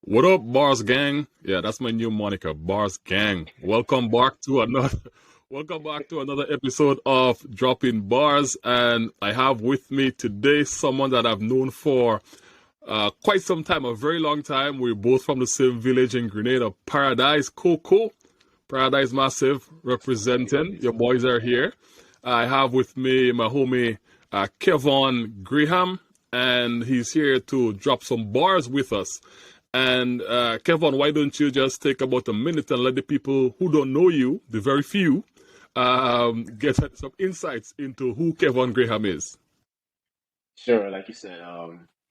What up, Bars Gang? Yeah, that's my new moniker, Bars Gang. Welcome back to another welcome back to another episode of Dropping Bars. And I have with me today someone that I've known for quite some time, a very long time. We're both from the same village in Grenada, Paradise Coco. Paradise Massive representing. Your boys are here. I have with me my homie Kevaughan Graham, and he's here to drop some bars with us. And Kevin, why don't you just take about a minute and let the people who don't know you, the very few, get some insights into who Kevin Graham is? Sure, like you said,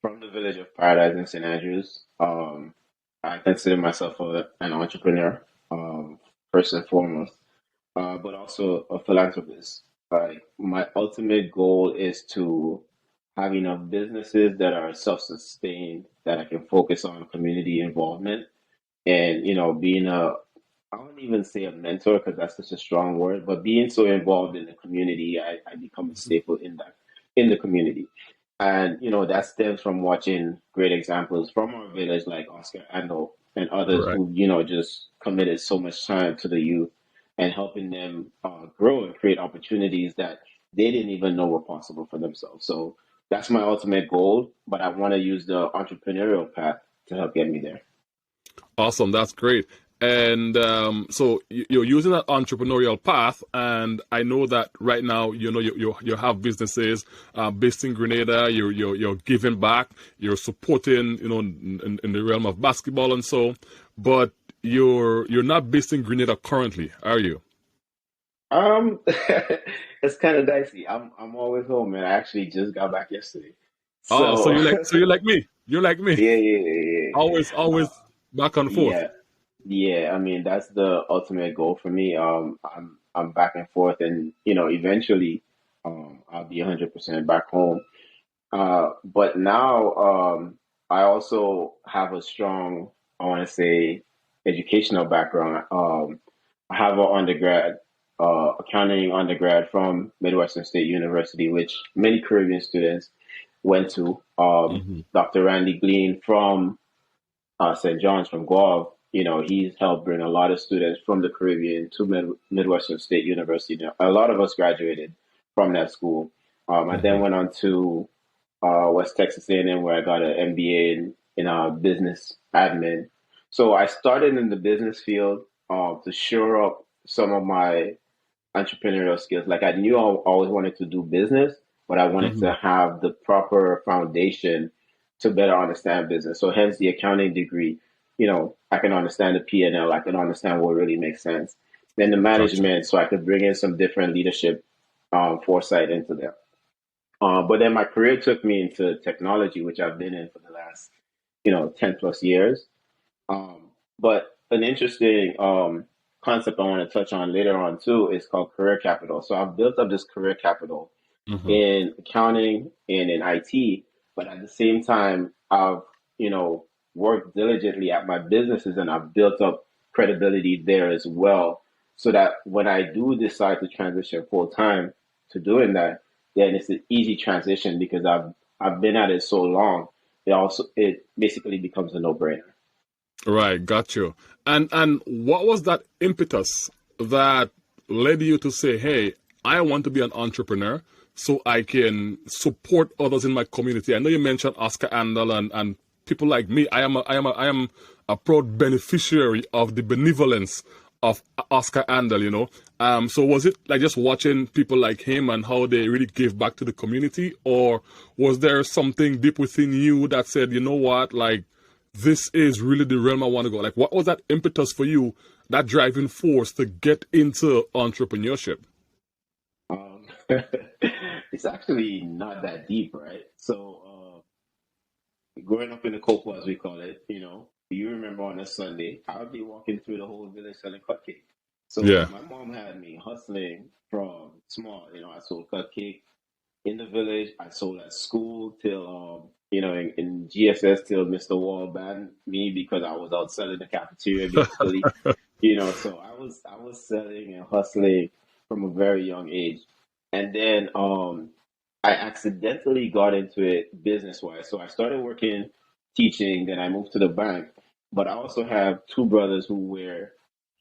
from the village of Paradise in St. Andrews, I consider myself an entrepreneur, first and foremost, but also a philanthropist. Like my ultimate goal is to have enough businesses that are self-sustained, that I can focus on community involvement, and being I won't even say a mentor because that's such a strong word, but being so involved in the community, I become a staple in the community. And that stems from watching great examples from our village like Oscar Ando and others Right. who, just committed so much time to the youth and helping them grow and create opportunities that they didn't even know were possible for themselves. So that's my ultimate goal, but I want to use the entrepreneurial path to help get me there. Awesome. That's great. And so you're using that entrepreneurial path, and I know that right now, you have businesses based in Grenada. You're giving back. You're supporting, in the realm of basketball and so. But you're not based in Grenada currently, are you? It's kind of dicey. I'm always home, and I actually just got back yesterday. Oh, so So you're like me. You're like me. yeah, yeah, yeah, Always back and forth. yeah. Yeah, I mean that's the ultimate goal for me. I'm back and forth, and eventually, I'll be 100% back home. But now, I also have a strong, I want to say, educational background. I have an undergrad, accounting undergrad from Midwestern State University, which many Caribbean students went to. Hmm. Dr. Randy Glean from St. John's from Guelph, he's helped bring a lot of students from the Caribbean to Midwestern State University. Now, a lot of us graduated from that school. I then Hmm. went on to West Texas A&M where I got an MBA in business admin. So I started in the business field to shore up some of my entrepreneurial skills. Like I knew I always wanted to do business, but I wanted Hmm. to have the proper foundation to better understand business. So hence the accounting degree. I can understand the P&L. I can understand what really makes sense. Then the Gotcha. management, so I could bring in some different leadership foresight into there. But then my career took me into technology, which I've been in for the last, 10 plus years. But an interesting concept I want to touch on later on too is called career capital. So I've built up this career capital Hmm. in accounting and in IT, but at the same time, I've worked diligently at my businesses and I've built up credibility there as well, so that when I do decide to transition full time to doing that, then it's an easy transition because I've been at it so long. It basically becomes a no brainer. Right, got you. And what was that impetus that led you to say, "Hey, I want to be an entrepreneur so I can support others in my community"? I know you mentioned Oscar Andal and people like me. I am a proud beneficiary of the benevolence of Oscar Andal. So was it like just watching people like him and how they really gave back to the community, or was there something deep within you that said, you know what, like this is really the realm I want to go? Like, what was that impetus for you, that driving force to get into entrepreneurship? Um, it's actually not that deep, right? So, growing up in the Copa, as we call it, you remember on a Sunday, I would be walking through the whole village selling cupcake. So Yeah. my mom had me hustling from small. I sold cupcake in the village. I sold at school till, in GSS till Mr. Wall banned me because I was out selling the cafeteria basically. So I was selling and hustling from a very young age. And then I accidentally got into it business wise. So I started working teaching, then I moved to the bank. But I also have two brothers who wear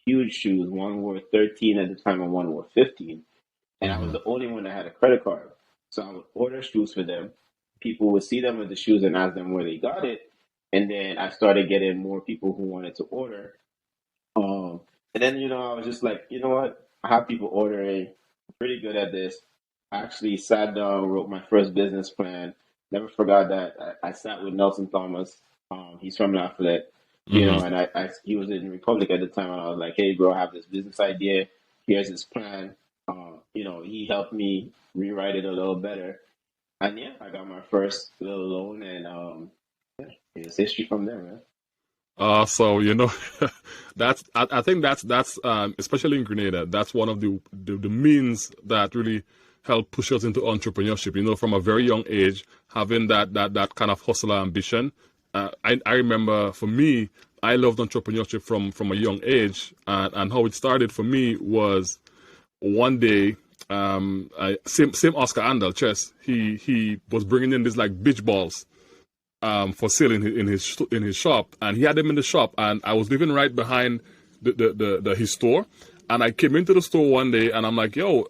huge shoes. One wore 13 at the time, and one wore 15. And I was Mm-hmm. the only one that had a credit card. So I would order shoes for them. People would see them with the shoes and ask them where they got it. And then I started getting more people who wanted to order. And then, I was just like, you know what? I have people ordering. I'm pretty good at this. I actually sat down, wrote my first business plan. Never forgot that. I sat with Nelson Thomas. He's from Lafayette, Mm-hmm. and he was in Republic at the time. And I was like, hey, bro, I have this business idea. Here's his plan. He helped me rewrite it a little better. And yeah, I got my first little loan, and it's history from there, man. So that's I think that's especially in Grenada, that's one of the means that really help push us into entrepreneurship. From a very young age, having that kind of hustler ambition. I remember for me, I loved entrepreneurship from a young age, and how it started for me was one day. Same Oscar Andel chess. He was bringing in these like beach balls for sale in his shop, and he had them in the shop, and I was living right behind his store, and I came into the store one day, and I'm like, yo,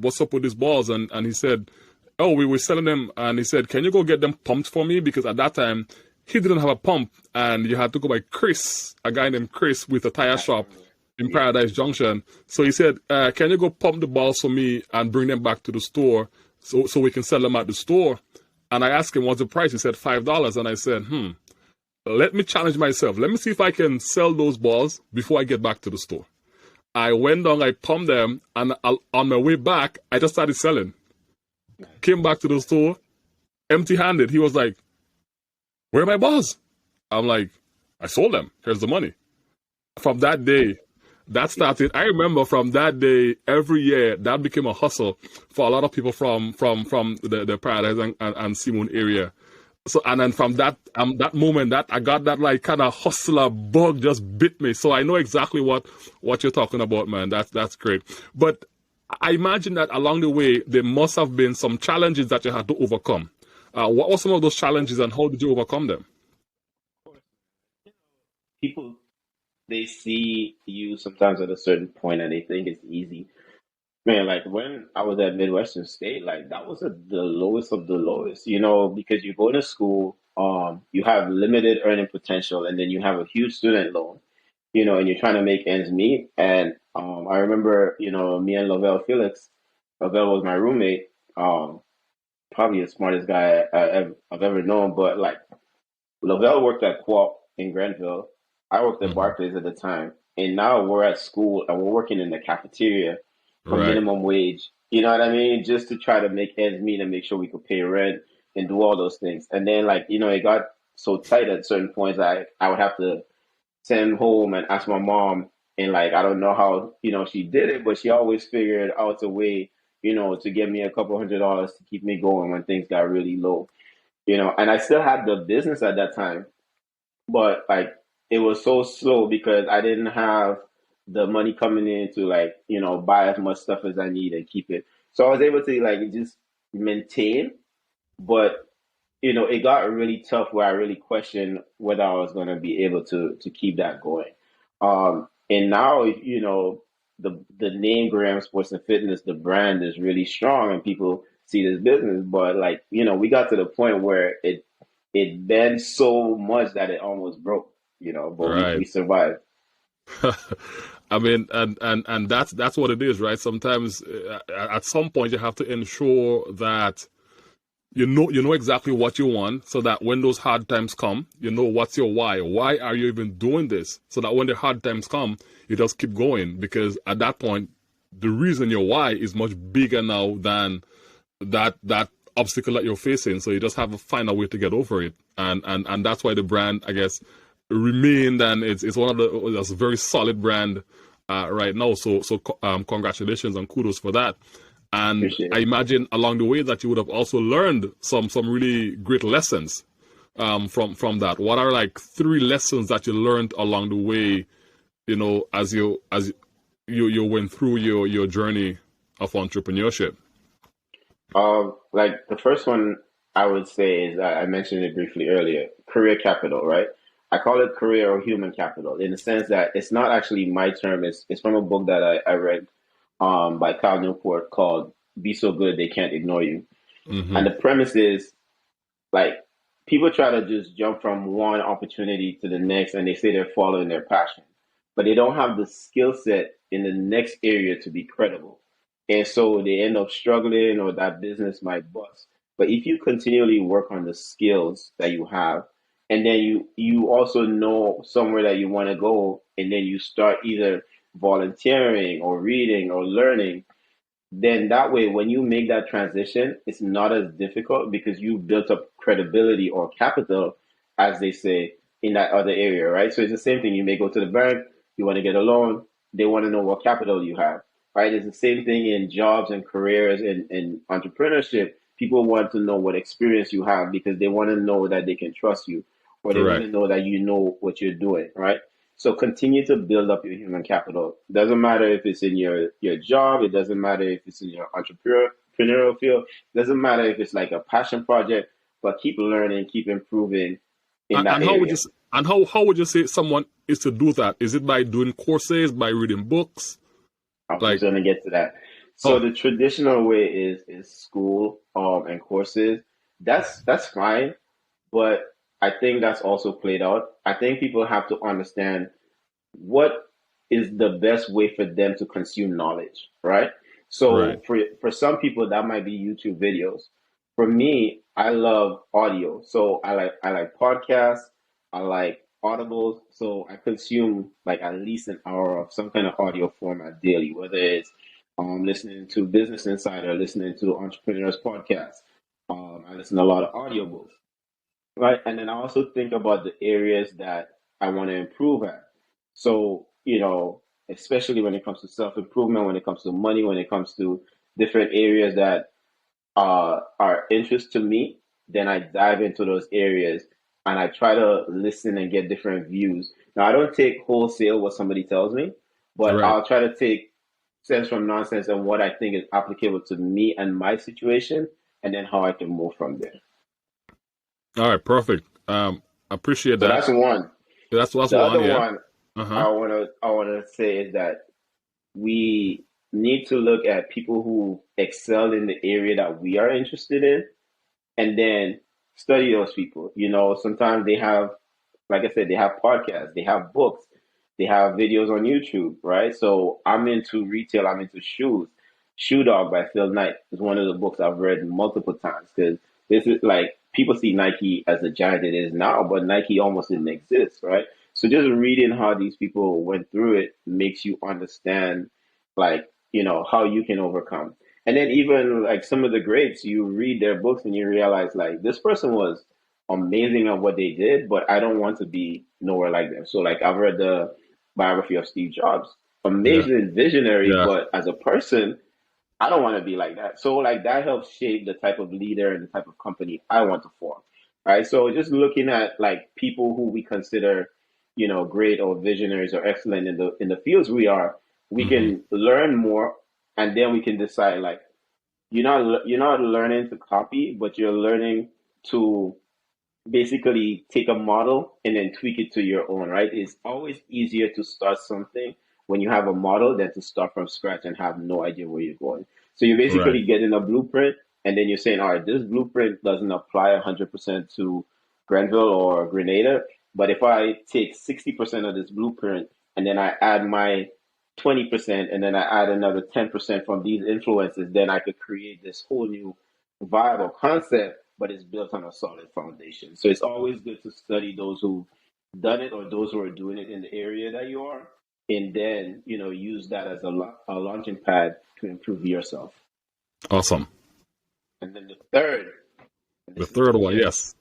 what's up with these balls? And he said, oh, we were selling them, and he said, can you go get them pumped for me? Because at that time he didn't have a pump, and you had to go by Chris, a guy named Chris with a tire I shop remember. in Yeah. Paradise Junction. So he said, can you go pump the balls for me and bring them back to the store so we can sell them at the store? And I asked him what's the price. He said $5. And I said, let me challenge myself. Let me see if I can sell those balls before I get back to the store. I went down, I pumped them, and on my way back, I just started selling. Came back to the store, empty handed. He was like, where are my balls? I'm like, I sold them. Here's the money. From that day, that started. I remember from that day, every year, that became a hustle for a lot of people from the Paradise and Simon area. So, and then from that moment, that I got that like kind of hustler bug just bit me. So I know exactly what you're talking about, man. That's great. But I imagine that along the way there must have been some challenges that you had to overcome. What were some of those challenges, and how did you overcome them? People, they see you sometimes at a certain point and they think it's easy. Man, like when I was at Midwestern State, like that was the lowest of the lowest, because you go to school, you have limited earning potential, and then you have a huge student loan, and you're trying to make ends meet. And I remember, me and Lovell Felix, Lovell was my roommate, probably the smartest guy I've ever known, but like Lavelle worked at Co-op in Grenville. I worked at Hmm. Barclays at the time. And now we're at school and we're working in the cafeteria for Right. minimum wage. You know what I mean? Just to try to make ends meet and make sure we could pay rent and do all those things. And then, like, it got so tight at certain points that I would have to send home and ask my mom. And, like, I don't know how, she did it, but she always figured out a way, to get me a couple $100s to keep me going when things got really low. And I still had the business at that time, but like it was so slow because I didn't have the money coming in to like buy as much stuff as I need and keep it. So I was able to like just maintain, but it got really tough where I really questioned whether I was going to be able to keep that going. And now the name Graham Sports and Fitness, the brand is really strong and people see this business, but like we got to the point where it bent so much that it almost broke, but we Right. survived. I mean, and that's what it is, right? Sometimes at some point you have to ensure that you know exactly what you want, so that when those hard times come, you know what's your why. Why are you even doing this? So that when the hard times come, you just keep going, because at that point, the reason your why is much bigger now than that obstacle that you're facing. So you just have to find a way to get over it, and that's why the brand, I guess, remained, and it's one of it's a very solid brand right now. So congratulations and kudos for that. And Appreciate I it. imagine along the way that you would have also learned some really great lessons from that. What are like three lessons that you learned along the way? As you went through your journey of entrepreneurship. Like the first one I would say is I mentioned it briefly earlier, career capital, right? I call it career or human capital in the sense that it's not actually my term. It's from a book that I read by Cal Newport called Be So Good They Can't Ignore You. Mm-hmm. And the premise is like people try to just jump from one opportunity to the next and they say they're following their passion, but they don't have the skill set in the next area to be credible. And so they end up struggling or that business might bust. But if you continually work on the skills that you have, and then you also know somewhere that you want to go, and then you start either volunteering or reading or learning, then that way when you make that transition it's not as difficult because you built up credibility or capital, as they say, in that other area, right? So it's the same thing. You may go to the bank, you want to get a loan, they want to know what capital you have, right? It's the same thing in jobs and careers and entrepreneurship. People want to know what experience you have because they want to know that they can trust you, or they want Correct. to know that you know what you're doing, right? So continue to build up your human capital. Doesn't matter if it's in your job. It doesn't matter if it's in your entrepreneurial field. Doesn't matter if it's like a passion project. But keep learning, keep improving in that And how would you area. and how would you say someone is to do that? Is it by doing courses, by reading books? I was just Like, gonna get to that. So oh, the traditional way is school and courses. That's fine, but I think that's also played out. I think people have to understand what is the best way for them to consume knowledge, right? right. So for some people that might be YouTube videos. For me, I love audio. So I like podcasts, I like audibles. So I consume like at least an hour of some kind of audio format daily, whether it's listening to Business Insider, listening to Entrepreneurs Podcast. I listen to a lot of audiobooks. Right. And then I also think about the areas that I want to improve at. So, especially when it comes to self-improvement, when it comes to money, when it comes to different areas that are interest to me, then I dive into those areas and I try to listen and get different views. Now, I don't take wholesale what somebody tells me, but Right. I'll try to take sense from nonsense and what I think is applicable to me and my situation, and then how I can move from there. All right. Perfect. Appreciate So that. that's one. That's The one. other Yeah. one Uh huh. I wanna say is that we need to look at people who excel in the area that we are interested in, and then study those people. Sometimes they have, like I said, they have podcasts, they have books, they have videos on YouTube, right? So I'm into retail, I'm into shoes. Shoe Dog by Phil Knight is one of the books I've read multiple times because this is like people see Nike as a giant it is now, but Nike almost didn't exist, right? So just reading how these people went through it makes you understand, like, how you can overcome. And then even like some of the greats, you read their books and you realize like this person was amazing at what they did, but I don't want to be nowhere like them. So like I've read the biography of Steve Jobs. Yeah. Amazing visionary, Yeah. but as a person, I don't want to be like that. So like that helps shape the type of leader and the type of company I want to form. Right. So just looking at like people who we consider, great or visionaries or excellent in the fields we Mm-hmm. can learn more, and then we can decide like you're not learning to copy, but you're learning to basically take a model and then tweak it to your own, right? It's always easier to start something when you have a model than to start from scratch and have no idea where you're going. So you're Right. basically getting a blueprint and then you're saying, all right, this blueprint doesn't apply 100% to Grenville or Grenada, but if I take 60% of this blueprint and then I add my 20% and then I add another 10% from these influences, then I could create this whole new vibe or concept, but it's built on a solid foundation. So it's always good to study those who've done it or those who are doing it in the area that you are, and then use that as a launching pad to improve yourself. Awesome. And then the third, and The this is third the one. gem. Yes.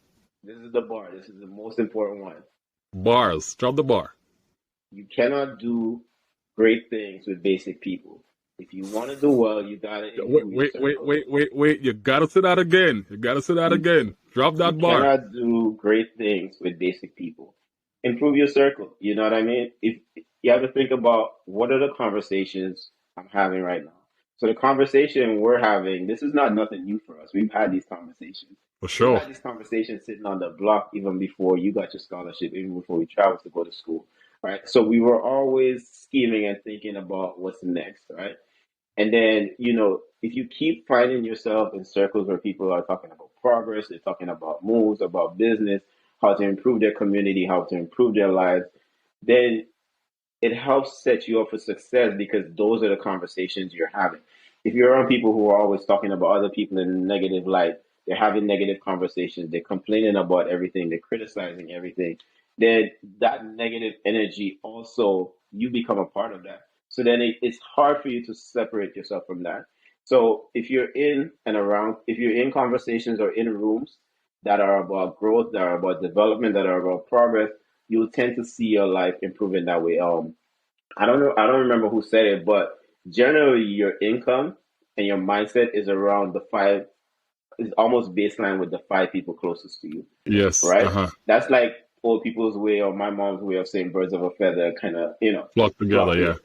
This is the bar. This is the most important one. Bars. Drop the bar. You cannot do great things with basic people. If you want to do well, you gotta Wait. improve your Wait. Wait. circle. Wait. Wait. Wait. You gotta say that again. You gotta say that You again. Drop You that bar. cannot do great things with basic people. Improve your circle. You know what I mean? If you have to think about what are the conversations I'm having right now. So the conversation we're having, this is not nothing new for us. We've had these conversations. For We've sure. had these conversations sitting on the block even before you got your scholarship, even before we traveled to go to school, right? So we were always scheming and thinking about what's next, right? And then, if you keep finding yourself in circles where people are talking about progress, they're talking about moves, about business, how to improve their community, how to improve their lives, then it helps set you up for success because those are the conversations you're having. If you're around people who are always talking about other people in a negative light, they're having negative conversations, they're complaining about everything, they're criticizing everything, then that negative energy also, you become a part of that. So then it's hard for you to separate yourself from that. So if you're in and around, if you're in conversations or in rooms that are about growth, that are about development, that are about progress, you'll tend to see your life improving that way. I don't know, I don't remember who said it, but generally your income and your mindset is around the five, is almost baseline with the five people closest to you, Yes. right? Uh-huh. That's like old people's way or my mom's way of saying birds of a feather, kind of, Flock together, flock yeah. together.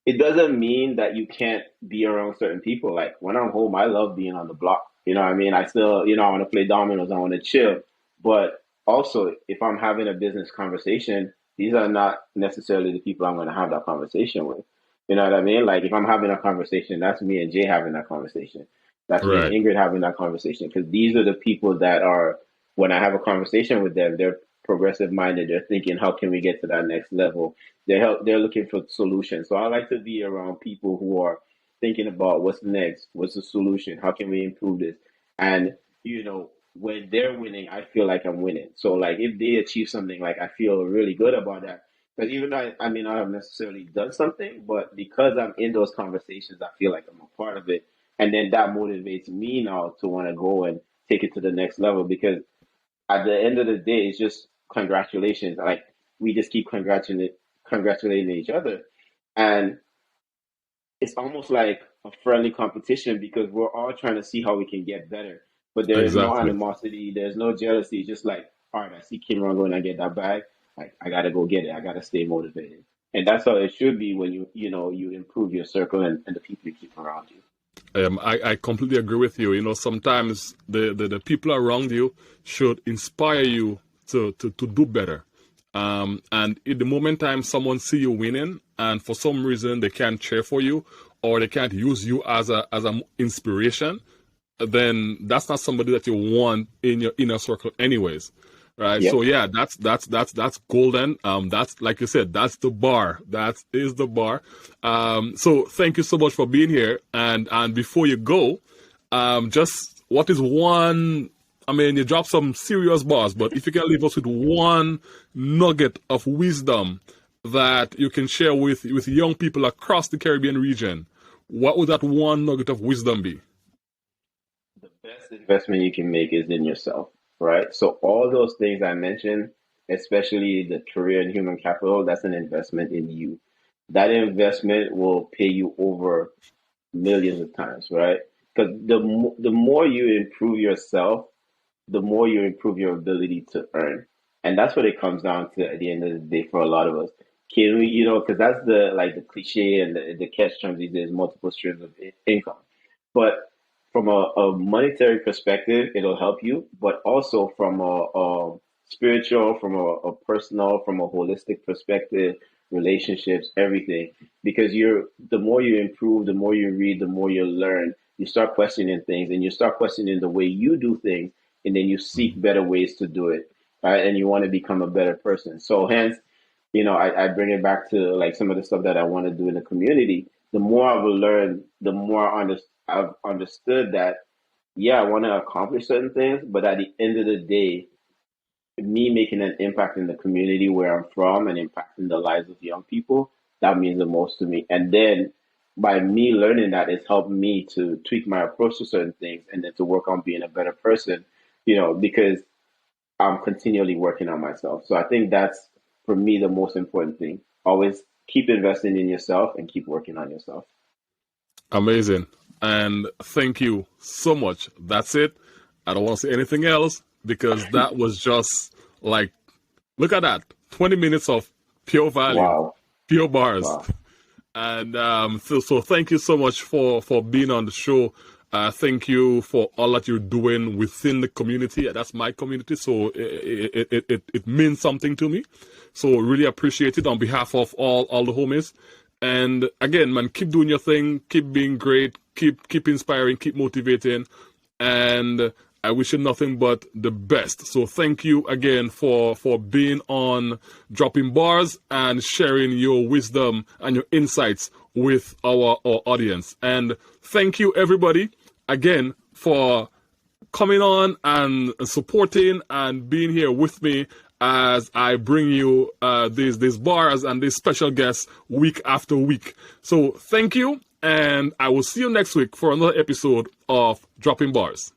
It doesn't mean that you can't be around certain people. Like when I'm home, I love being on the block. You know what I mean? I still, I want to play dominoes, I want to chill. But also, if I'm having a business conversation, these are not necessarily the people I'm going to have that conversation with. You know what I mean? Like if I'm having a conversation, that's me and Jay having that conversation. That's me and Right. Ingrid having that conversation. Because these are the people that are, when I have a conversation with them, they're progressive minded. They're thinking, how can we get to that next level? They're looking for solutions. So I like to be around people who are thinking about what's next, what's the solution, how can we improve this, and when they're winning, I feel like I'm winning. So like if they achieve something, like I feel really good about that. Because even though I may not have necessarily done something, but because I'm in those conversations, I feel like I'm a part of it, and then that motivates me now to want to go and take it to the next level. Because at the end of the day, it's just congratulations. Like we just keep congratulating each other, and it's almost like a friendly competition because we're all trying to see how we can get better. But there is no Exactly. animosity, there's no jealousy. It's just like, all right, I see Kimron going to get that bag. Like I gotta go get it. I gotta stay motivated, and that's how it should be when you improve your circle and the people you keep around you. I completely agree with you. Sometimes the people around you should inspire you to do better. And in the moment time someone see you winning and for some reason they can't cheer for you or they can't use you as an inspiration, then that's not somebody that you want in your inner circle anyways, right? So Yep. yeah, that's golden. That's like you said, that's the bar. That is the bar. So thank you so much for being here. And before you go, just what is one? I mean, you dropped some serious bars, but if you can leave us with one nugget of wisdom that you can share with young people across the Caribbean region, what would that one nugget of wisdom be? The best investment you can make is in yourself, right? So all those things I mentioned, especially the career and human capital, that's an investment in you. That investment will pay you over millions of times, right? Because the more you improve yourself, the more you improve your ability to earn. And that's what it comes down to at the end of the day for a lot of us. Can we, because that's the cliche and the catch terms these days, multiple streams of income. But from a monetary perspective, it'll help you, but also from a spiritual, from a personal, from a holistic perspective, relationships, everything. Because the more you improve, the more you read, the more you learn, you start questioning things and you start questioning the way you do things, and then you seek better ways to do it, right? And you want to become a better person. So hence, I bring it back to like some of the stuff that I want to do in the community. The more I've learned, the more I've understood that, yeah, I want to accomplish certain things, but at the end of the day, me making an impact in the community where I'm from and impacting the lives of young people, that means the most to me. And then by me learning that, it's helped me to tweak my approach to certain things and then to work on being a better person, because I'm continually working on myself. So I think that's for me the most important thing. Always keep investing in yourself and keep working on yourself. Amazing. And thank you so much. That's it. I don't want to say anything else because that was just like, look at that 20 minutes of pure value, Wow. pure bars. Wow. And so thank you so much for being on the show. Thank you for all that you're doing within the community. That's my community, so it means something to me. So really appreciate it on behalf of all the homies. And again, man, keep doing your thing, keep being great, keep inspiring, keep motivating, and I wish you nothing but the best. So thank you again for being on Dropping Bars and sharing your wisdom and your insights with our audience. And thank you everybody again for coming on and supporting and being here with me as I bring you these bars and these special guests week after week. So thank you, and I will see you next week for another episode of Dropping Bars.